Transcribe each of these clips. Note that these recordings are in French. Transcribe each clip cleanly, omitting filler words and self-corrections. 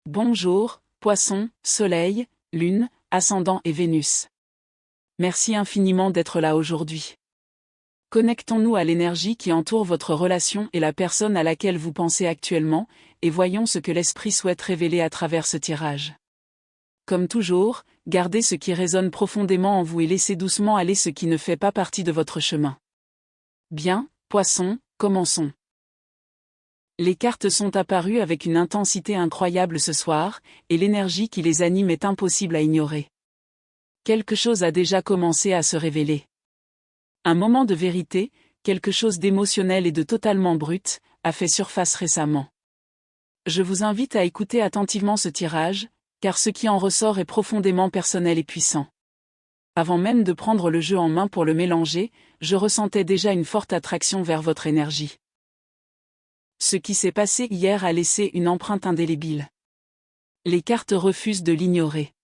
Bonjour, Poisson, Soleil, Lune, Ascendant et Vénus. Merci infiniment d'être là aujourd'hui. Connectons-nous à l'énergie qui entoure votre relation et la personne à laquelle vous pensez actuellement, et voyons ce que l'esprit souhaite révéler à travers ce tirage. Comme toujours, gardez ce qui résonne profondément en vous et laissez doucement aller ce qui ne fait pas partie de votre chemin. Bien, Poisson, commençons. Les cartes sont apparues avec une intensité incroyable ce soir, et l'énergie qui les anime est impossible à ignorer. Quelque chose a déjà commencé à se révéler. Un moment de vérité, quelque chose d'émotionnel et de totalement brut, a fait surface récemment. Je vous invite à écouter attentivement ce tirage, car ce qui en ressort est profondément personnel et puissant. Avant même de prendre le jeu en main pour le mélanger, je ressentais déjà une forte attraction vers votre énergie. Ce qui s'est passé hier a laissé une empreinte indélébile. Les cartes refusent de l'ignorer.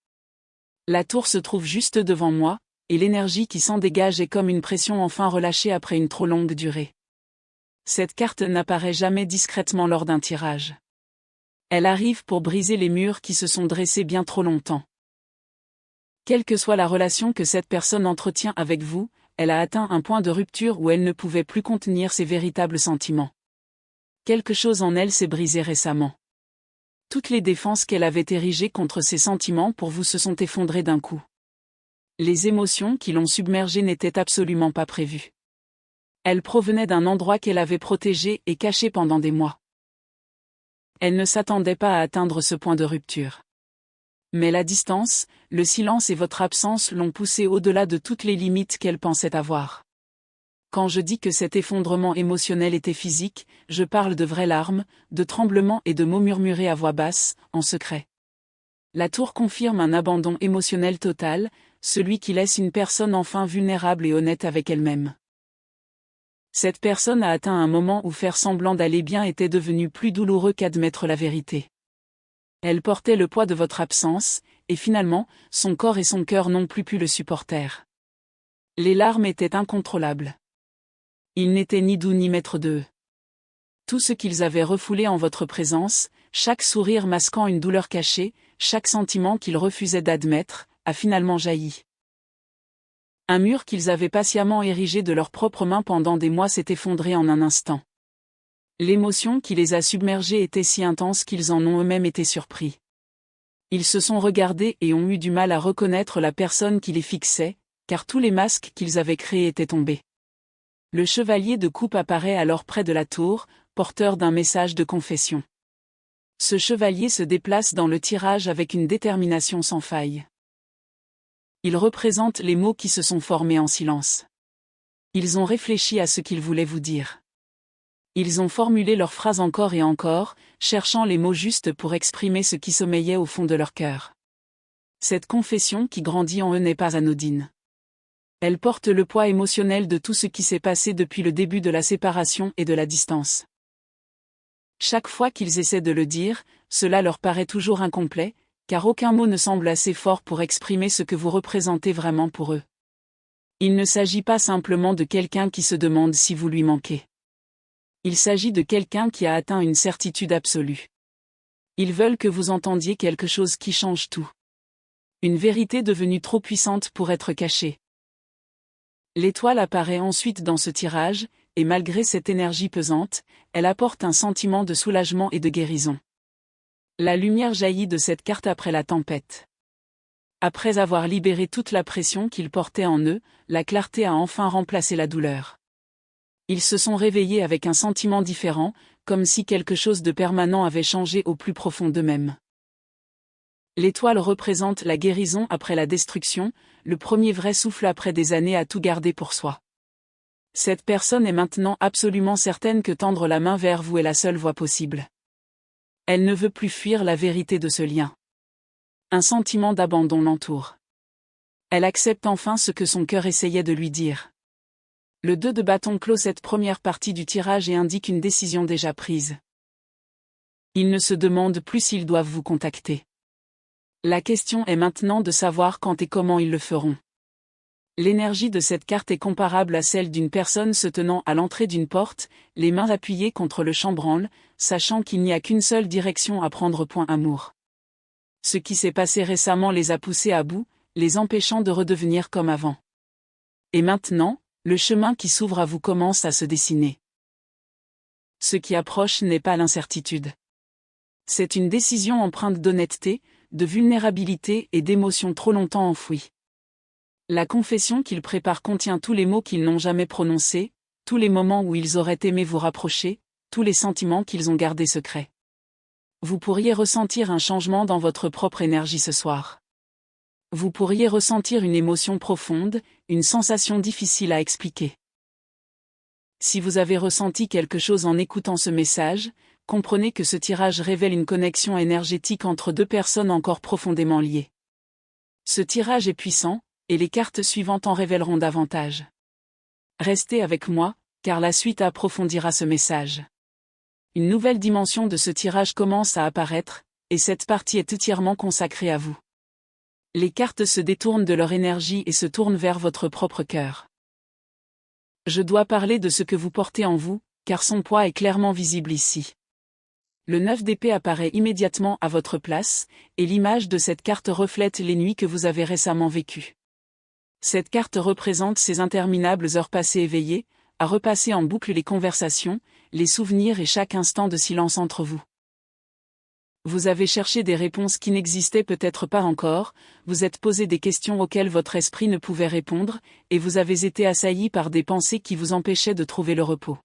La tour se trouve juste devant moi, et l'énergie qui s'en dégage est comme une pression enfin relâchée après une trop longue durée. Cette carte n'apparaît jamais discrètement lors d'un tirage. Elle arrive pour briser les murs qui se sont dressés bien trop longtemps. Quelle que soit la relation que cette personne entretient avec vous, elle a atteint un point de rupture où elle ne pouvait plus contenir ses véritables sentiments. Quelque chose en elle s'est brisé récemment. Toutes les défenses qu'elle avait érigées contre ses sentiments pour vous se sont effondrées d'un coup. Les émotions qui l'ont submergée n'étaient absolument pas prévues. Elles provenaient d'un endroit qu'elle avait protégé et caché pendant des mois. Elle ne s'attendait pas à atteindre ce point de rupture. Mais la distance, le silence et votre absence l'ont poussée au-delà de toutes les limites qu'elle pensait avoir. Quand je dis que cet effondrement émotionnel était physique, je parle de vraies larmes, de tremblements et de mots murmurés à voix basse, en secret. La tour confirme un abandon émotionnel total, celui qui laisse une personne enfin vulnérable et honnête avec elle-même. Cette personne a atteint un moment où faire semblant d'aller bien était devenu plus douloureux qu'admettre la vérité. Elle portait le poids de votre absence, et finalement, son corps et son cœur n'ont plus pu le supporter. Les larmes étaient incontrôlables. Ils n'étaient ni doux ni maîtres d'eux. Tout ce qu'ils avaient refoulé en votre présence, chaque sourire masquant une douleur cachée, chaque sentiment qu'ils refusaient d'admettre, a finalement jailli. Un mur qu'ils avaient patiemment érigé de leurs propres mains pendant des mois s'est effondré en un instant. L'émotion qui les a submergés était si intense qu'ils en ont eux-mêmes été surpris. Ils se sont regardés et ont eu du mal à reconnaître la personne qui les fixait, car tous les masques qu'ils avaient créés étaient tombés. Le chevalier de coupe apparaît alors près de la tour, porteur d'un message de confession. Ce chevalier se déplace dans le tirage avec une détermination sans faille. Il représente les mots qui se sont formés en silence. Ils ont réfléchi à ce qu'ils voulaient vous dire. Ils ont formulé leurs phrases encore et encore, cherchant les mots justes pour exprimer ce qui sommeillait au fond de leur cœur. Cette confession qui grandit en eux n'est pas anodine. Elle porte le poids émotionnel de tout ce qui s'est passé depuis le début de la séparation et de la distance. Chaque fois qu'ils essaient de le dire, cela leur paraît toujours incomplet, car aucun mot ne semble assez fort pour exprimer ce que vous représentez vraiment pour eux. Il ne s'agit pas simplement de quelqu'un qui se demande si vous lui manquez. Il s'agit de quelqu'un qui a atteint une certitude absolue. Ils veulent que vous entendiez quelque chose qui change tout. Une vérité devenue trop puissante pour être cachée. L'étoile apparaît ensuite dans ce tirage, et malgré cette énergie pesante, elle apporte un sentiment de soulagement et de guérison. La lumière jaillit de cette carte après la tempête. Après avoir libéré toute la pression qu'ils portaient en eux, la clarté a enfin remplacé la douleur. Ils se sont réveillés avec un sentiment différent, comme si quelque chose de permanent avait changé au plus profond d'eux-mêmes. L'étoile représente la guérison après la destruction, le premier vrai souffle après des années à tout garder pour soi. Cette personne est maintenant absolument certaine que tendre la main vers vous est la seule voie possible. Elle ne veut plus fuir la vérité de ce lien. Un sentiment d'abandon l'entoure. Elle accepte enfin ce que son cœur essayait de lui dire. Le 2 de bâton clôt cette première partie du tirage et indique une décision déjà prise. Ils ne se demandent plus s'ils doivent vous contacter. La question est maintenant de savoir quand et comment ils le feront. L'énergie de cette carte est comparable à celle d'une personne se tenant à l'entrée d'une porte, les mains appuyées contre le chambranle, sachant qu'il n'y a qu'une seule direction à prendre. Amour. Ce qui s'est passé récemment les a poussés à bout, les empêchant de redevenir comme avant. Et maintenant, le chemin qui s'ouvre à vous commence à se dessiner. Ce qui approche n'est pas l'incertitude. C'est une décision empreinte d'honnêteté, de vulnérabilité et d'émotions trop longtemps enfouies. La confession qu'il prépare contient tous les mots qu'ils n'ont jamais prononcés, tous les moments où ils auraient aimé vous rapprocher, tous les sentiments qu'ils ont gardés secrets. Vous pourriez ressentir un changement dans votre propre énergie ce soir. Vous pourriez ressentir une émotion profonde, une sensation difficile à expliquer. Si vous avez ressenti quelque chose en écoutant ce message, comprenez que ce tirage révèle une connexion énergétique entre deux personnes encore profondément liées. Ce tirage est puissant, et les cartes suivantes en révéleront davantage. Restez avec moi, car la suite approfondira ce message. Une nouvelle dimension de ce tirage commence à apparaître, et cette partie est entièrement consacrée à vous. Les cartes se détournent de leur énergie et se tournent vers votre propre cœur. Je dois parler de ce que vous portez en vous, car son poids est clairement visible ici. Le 9 d'épée apparaît immédiatement à votre place, et l'image de cette carte reflète les nuits que vous avez récemment vécues. Cette carte représente ces interminables heures passées éveillées, à repasser en boucle les conversations, les souvenirs et chaque instant de silence entre vous. Vous avez cherché des réponses qui n'existaient peut-être pas encore, vous êtes posé des questions auxquelles votre esprit ne pouvait répondre, et vous avez été assailli par des pensées qui vous empêchaient de trouver le repos.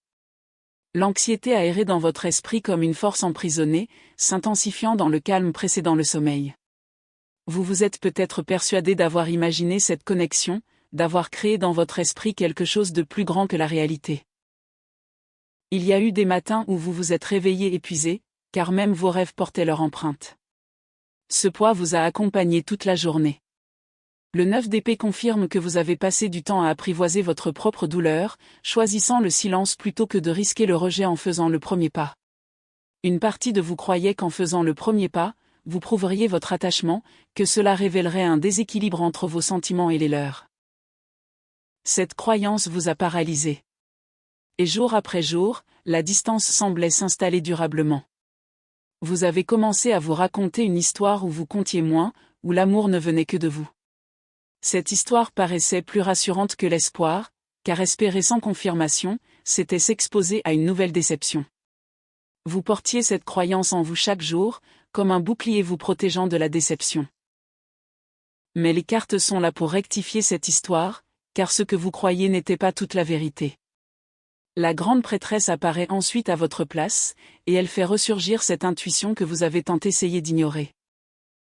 L'anxiété a erré dans votre esprit comme une force emprisonnée, s'intensifiant dans le calme précédant le sommeil. Vous vous êtes peut-être persuadé d'avoir imaginé cette connexion, d'avoir créé dans votre esprit quelque chose de plus grand que la réalité. Il y a eu des matins où vous vous êtes réveillé épuisé, car même vos rêves portaient leur empreinte. Ce poids vous a accompagné toute la journée. Le 9 d'épée confirme que vous avez passé du temps à apprivoiser votre propre douleur, choisissant le silence plutôt que de risquer le rejet en faisant le premier pas. Une partie de vous croyait qu'en faisant le premier pas, vous prouveriez votre attachement, que cela révélerait un déséquilibre entre vos sentiments et les leurs. Cette croyance vous a paralysé. Et jour après jour, la distance semblait s'installer durablement. Vous avez commencé à vous raconter une histoire où vous comptiez moins, où l'amour ne venait que de vous. Cette histoire paraissait plus rassurante que l'espoir, car espérer sans confirmation, c'était s'exposer à une nouvelle déception. Vous portiez cette croyance en vous chaque jour, comme un bouclier vous protégeant de la déception. Mais les cartes sont là pour rectifier cette histoire, car ce que vous croyez n'était pas toute la vérité. La grande prêtresse apparaît ensuite à votre place, et elle fait ressurgir cette intuition que vous avez tant essayé d'ignorer.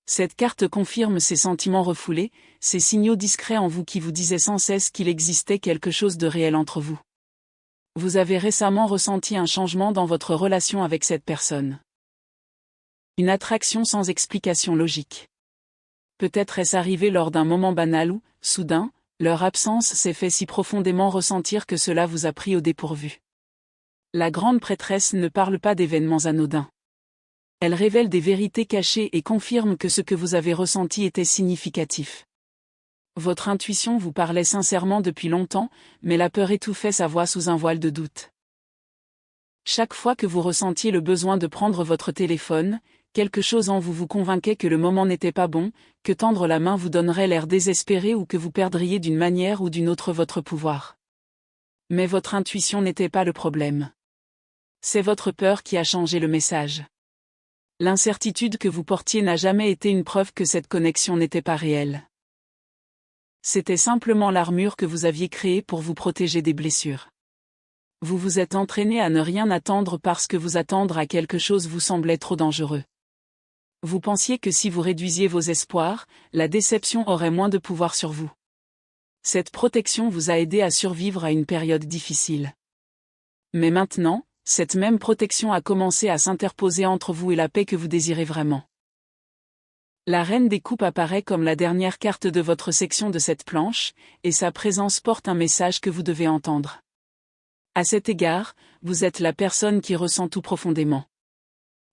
Cette carte confirme ces sentiments refoulés, ces signaux discrets en vous qui vous disaient sans cesse qu'il existait quelque chose de réel entre vous. Vous avez récemment ressenti un changement dans votre relation avec cette personne. Une attraction sans explication logique. Peut-être est-ce arrivé lors d'un moment banal où, soudain, leur absence s'est fait si profondément ressentir que cela vous a pris au dépourvu. La grande prêtresse ne parle pas d'événements anodins. Elle révèle des vérités cachées et confirme que ce que vous avez ressenti était significatif. Votre intuition vous parlait sincèrement depuis longtemps, mais la peur étouffait sa voix sous un voile de doute. Chaque fois que vous ressentiez le besoin de prendre votre téléphone, quelque chose en vous vous convainquait que le moment n'était pas bon, que tendre la main vous donnerait l'air désespéré ou que vous perdriez d'une manière ou d'une autre votre pouvoir. Mais votre intuition n'était pas le problème. C'est votre peur qui a changé le message. L'incertitude que vous portiez n'a jamais été une preuve que cette connexion n'était pas réelle. C'était simplement l'armure que vous aviez créée pour vous protéger des blessures. Vous vous êtes entraîné à ne rien attendre parce que vous attendre à quelque chose vous semblait trop dangereux. Vous pensiez que si vous réduisiez vos espoirs, la déception aurait moins de pouvoir sur vous. Cette protection vous a aidé à survivre à une période difficile. Mais maintenant, cette même protection a commencé à s'interposer entre vous et la paix que vous désirez vraiment. La reine des coupes apparaît comme la dernière carte de votre section de cette planche, et sa présence porte un message que vous devez entendre. À cet égard, vous êtes la personne qui ressent tout profondément.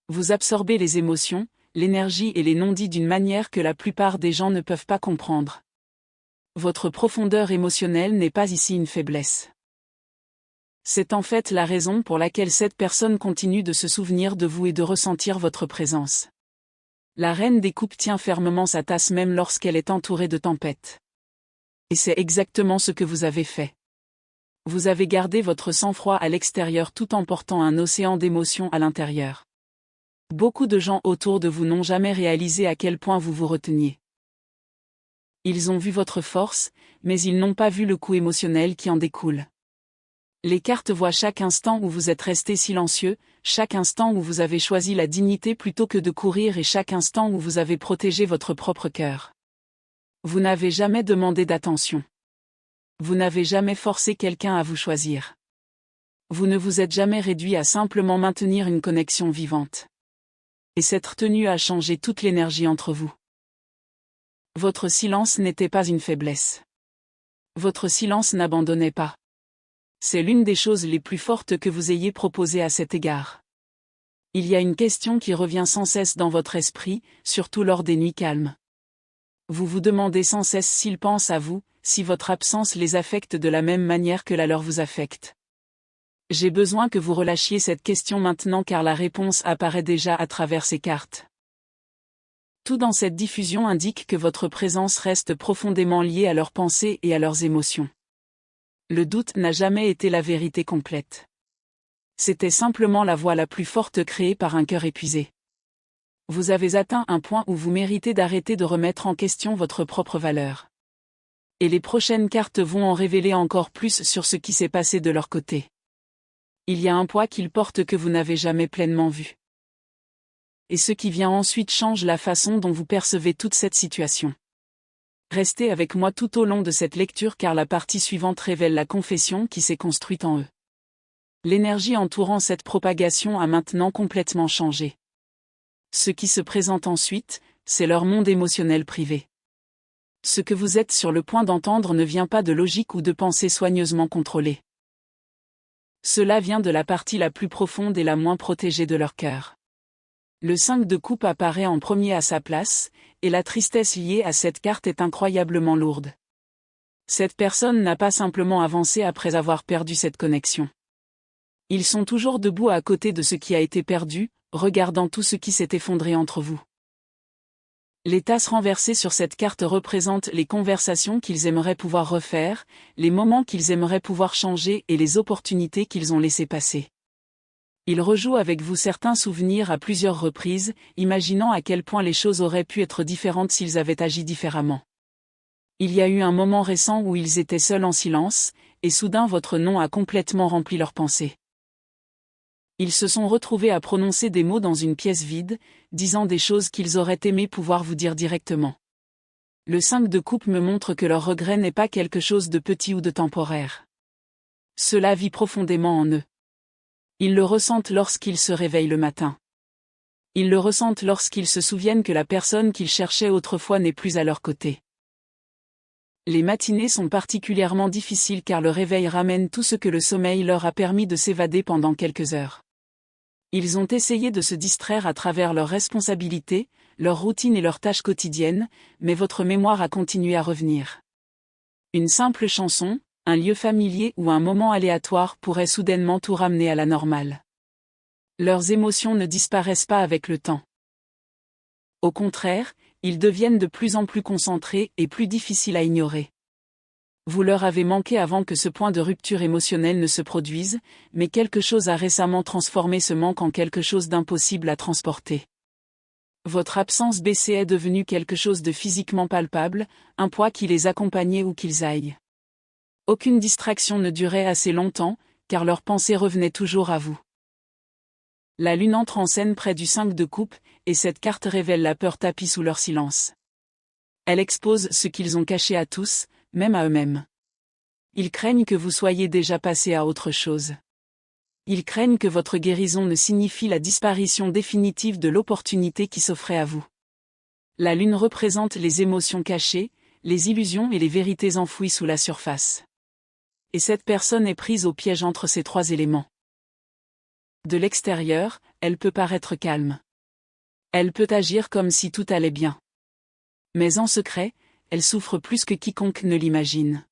Vous absorbez les émotions, l'énergie et les non-dits d'une manière que la plupart des gens ne peuvent pas comprendre. Votre profondeur émotionnelle n'est pas ici une faiblesse. C'est en fait la raison pour laquelle cette personne continue de se souvenir de vous et de ressentir votre présence. La reine des coupes tient fermement sa tasse même lorsqu'elle est entourée de tempêtes. Et c'est exactement ce que vous avez fait. Vous avez gardé votre sang-froid à l'extérieur tout en portant un océan d'émotions à l'intérieur. Beaucoup de gens autour de vous n'ont jamais réalisé à quel point vous vous reteniez. Ils ont vu votre force, mais ils n'ont pas vu le coût émotionnel qui en découle. Les cartes voient chaque instant où vous êtes resté silencieux, chaque instant où vous avez choisi la dignité plutôt que de courir et chaque instant où vous avez protégé votre propre cœur. Vous n'avez jamais demandé d'attention. Vous n'avez jamais forcé quelqu'un à vous choisir. Vous ne vous êtes jamais réduit à simplement maintenir une connexion vivante. Et cette retenue a changé toute l'énergie entre vous. Votre silence n'était pas une faiblesse. Votre silence n'abandonnait pas. C'est l'une des choses les plus fortes que vous ayez proposées à cet égard. Il y a une question qui revient sans cesse dans votre esprit, surtout lors des nuits calmes. Vous vous demandez sans cesse s'ils pensent à vous, si votre absence les affecte de la même manière que la leur vous affecte. J'ai besoin que vous relâchiez cette question maintenant car la réponse apparaît déjà à travers ces cartes. Tout dans cette diffusion indique que votre présence reste profondément liée à leurs pensées et à leurs émotions. Le doute n'a jamais été la vérité complète. C'était simplement la voix la plus forte créée par un cœur épuisé. Vous avez atteint un point où vous méritez d'arrêter de remettre en question votre propre valeur. Et les prochaines cartes vont en révéler encore plus sur ce qui s'est passé de leur côté. Il y a un poids qu'ils portent que vous n'avez jamais pleinement vu. Et ce qui vient ensuite change la façon dont vous percevez toute cette situation. Restez avec moi tout au long de cette lecture car la partie suivante révèle la confession qui s'est construite en eux. L'énergie entourant cette propagation a maintenant complètement changé. Ce qui se présente ensuite, c'est leur monde émotionnel privé. Ce que vous êtes sur le point d'entendre ne vient pas de logique ou de pensée soigneusement contrôlée. Cela vient de la partie la plus profonde et la moins protégée de leur cœur. Le 5 de coupe apparaît en premier à sa place, et la tristesse liée à cette carte est incroyablement lourde. Cette personne n'a pas simplement avancé après avoir perdu cette connexion. Ils sont toujours debout à côté de ce qui a été perdu, regardant tout ce qui s'est effondré entre vous. Les tasses renversées sur cette carte représentent les conversations qu'ils aimeraient pouvoir refaire, les moments qu'ils aimeraient pouvoir changer et les opportunités qu'ils ont laissées passer. Ils rejouent avec vous certains souvenirs à plusieurs reprises, imaginant à quel point les choses auraient pu être différentes s'ils avaient agi différemment. Il y a eu un moment récent où ils étaient seuls en silence, et soudain votre nom a complètement rempli leurs pensées. Ils se sont retrouvés à prononcer des mots dans une pièce vide, disant des choses qu'ils auraient aimé pouvoir vous dire directement. Le 5 de coupe me montre que leur regret n'est pas quelque chose de petit ou de temporaire. Cela vit profondément en eux. Ils le ressentent lorsqu'ils se réveillent le matin. Ils le ressentent lorsqu'ils se souviennent que la personne qu'ils cherchaient autrefois n'est plus à leur côté. Les matinées sont particulièrement difficiles car le réveil ramène tout ce que le sommeil leur a permis de s'évader pendant quelques heures. Ils ont essayé de se distraire à travers leurs responsabilités, leurs routines et leurs tâches quotidiennes, mais votre mémoire a continué à revenir. Une simple chanson, un lieu familier ou un moment aléatoire pourrait soudainement tout ramener à la normale. Leurs émotions ne disparaissent pas avec le temps. Au contraire, ils deviennent de plus en plus concentrés et plus difficiles à ignorer. Vous leur avez manqué avant que ce point de rupture émotionnelle ne se produise, mais quelque chose a récemment transformé ce manque en quelque chose d'impossible à transporter. Votre absence baissée est devenue quelque chose de physiquement palpable, un poids qui les accompagnait où qu'ils aillent. Aucune distraction ne durait assez longtemps, car leurs pensées revenaient toujours à vous. La lune entre en scène près du 5 de coupe, et cette carte révèle la peur tapie sous leur silence. Elle expose ce qu'ils ont caché à tous, même à eux-mêmes. Ils craignent que vous soyez déjà passé à autre chose. Ils craignent que votre guérison ne signifie la disparition définitive de l'opportunité qui s'offrait à vous. La lune représente les émotions cachées, les illusions et les vérités enfouies sous la surface. Et cette personne est prise au piège entre ces trois éléments. De l'extérieur, elle peut paraître calme. Elle peut agir comme si tout allait bien. Mais en secret, elle souffre plus que quiconque ne l'imagine.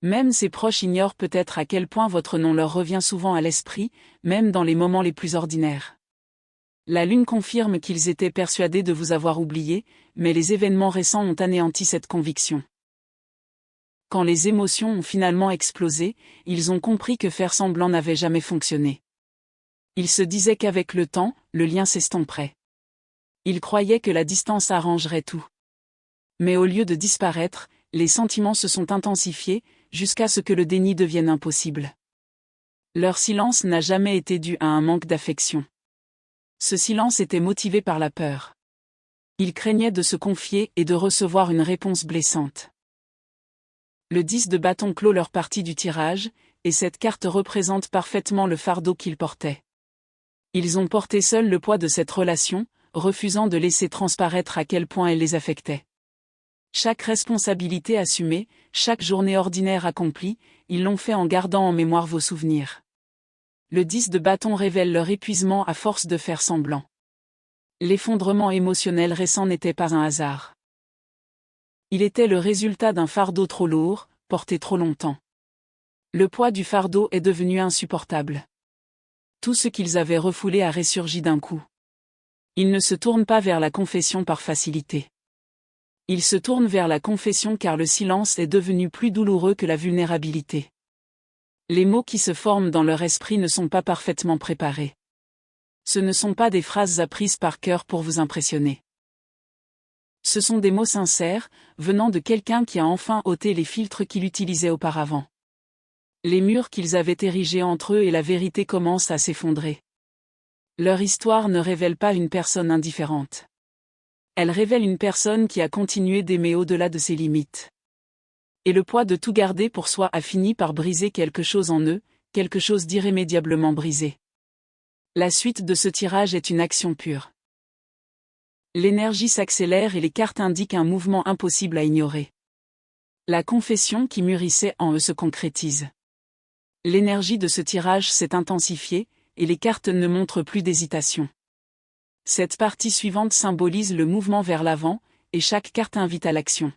Même ses proches ignorent peut-être à quel point votre nom leur revient souvent à l'esprit, même dans les moments les plus ordinaires. La lune confirme qu'ils étaient persuadés de vous avoir oublié, mais les événements récents ont anéanti cette conviction. Quand les émotions ont finalement explosé, ils ont compris que faire semblant n'avait jamais fonctionné. Ils se disaient qu'avec le temps, le lien s'estomperait. Ils croyaient que la distance arrangerait tout. Mais au lieu de disparaître, les sentiments se sont intensifiés, jusqu'à ce que le déni devienne impossible. Leur silence n'a jamais été dû à un manque d'affection. Ce silence était motivé par la peur. Ils craignaient de se confier et de recevoir une réponse blessante. Le 10 de bâton clôt leur partie du tirage, et cette carte représente parfaitement le fardeau qu'ils portaient. Ils ont porté seuls le poids de cette relation, refusant de laisser transparaître à quel point elle les affectait. Chaque responsabilité assumée, chaque journée ordinaire accomplie, ils l'ont fait en gardant en mémoire vos souvenirs. Le 10 de bâton révèle leur épuisement à force de faire semblant. L'effondrement émotionnel récent n'était pas un hasard. Il était le résultat d'un fardeau trop lourd, porté trop longtemps. Le poids du fardeau est devenu insupportable. Tout ce qu'ils avaient refoulé a ressurgi d'un coup. Ils ne se tournent pas vers la confession par facilité. Ils se tournent vers la confession car le silence est devenu plus douloureux que la vulnérabilité. Les mots qui se forment dans leur esprit ne sont pas parfaitement préparés. Ce ne sont pas des phrases apprises par cœur pour vous impressionner. Ce sont des mots sincères, venant de quelqu'un qui a enfin ôté les filtres qu'il utilisait auparavant. Les murs qu'ils avaient érigés entre eux et la vérité commencent à s'effondrer. Leur histoire ne révèle pas une personne indifférente. Elle révèle une personne qui a continué d'aimer au-delà de ses limites. Et le poids de tout garder pour soi a fini par briser quelque chose en eux, quelque chose d'irrémédiablement brisé. La suite de ce tirage est une action pure. L'énergie s'accélère et les cartes indiquent un mouvement impossible à ignorer. La confession qui mûrissait en eux se concrétise. L'énergie de ce tirage s'est intensifiée, et les cartes ne montrent plus d'hésitation. Cette partie suivante symbolise le mouvement vers l'avant, et chaque carte invite à l'action.